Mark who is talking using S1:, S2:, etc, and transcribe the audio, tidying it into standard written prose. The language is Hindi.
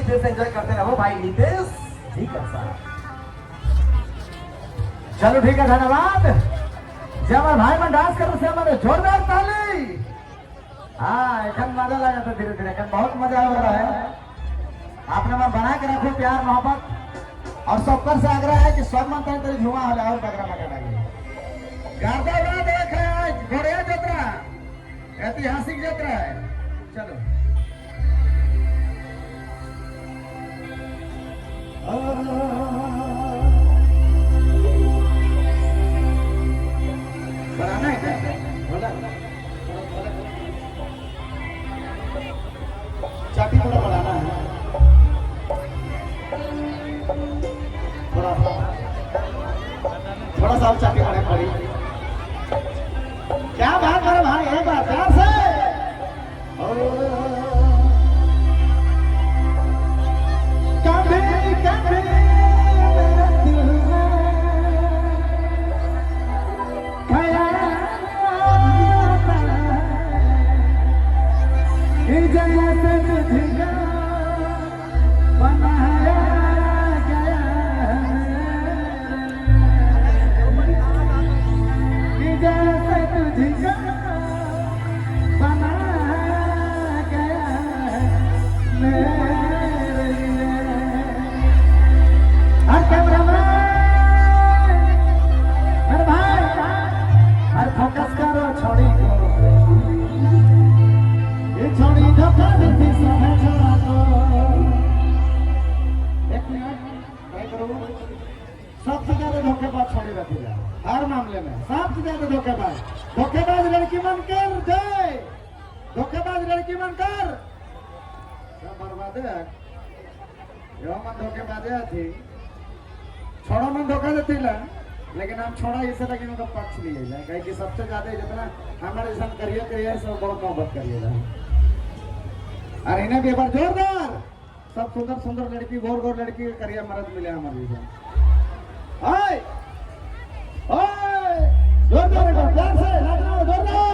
S1: नितेश एंजॉय करते रहो भाई नितेश। ठीक है सर, चलो ठीक है, धन्यवाद। जब हमारे भाई में डांस करो से हमारे जोरदार ताली। हाँ एकदम मजा लगा था, धीरे धीरे बहुत मजा हो रहा है। आपने मैं बना के रखो प्यार मोहब्बत और सबकर से आग्रह है कि सब मन तेरे झुमा हो जाओ बगरा मजा लगे। गार्दा उड़ा देख है घोड़िया जतरा, ऐतिहासिक जतरा है। चलो बनाना है क्या? बोला चाटी थोड़ा बढ़ाना है, थोड़ा सा चाटी बढ़े पड़ी। क्या बात है भाई, एक बार प्यार से कभी कभी सबसे ज्यादा धोखेबाज छोड़ी रखी जाए हर मामले में, सबसे ज्यादा धोखेबाज लड़की बनकर जय, धोखेबाज लड़की बनकर सब बर्बाद है। मन धोखेबाज थी, छोड़ा मन धोखा देती ला, लेकिन हम छोड़ा इसे लगे उनका पक्ष लिए जाए, कहे कि सबसे ज्यादा जितना हमारे साथ करिए सब बहुत मोहब्बत करिएगा। और इन्हें भी एक बार जोरदार, सब सुंदर सुंदर लड़की गोर गोर लड़की करिए मर्द मिले हमारे लिए। ओए ओए जोरदार प्यार से जोरदार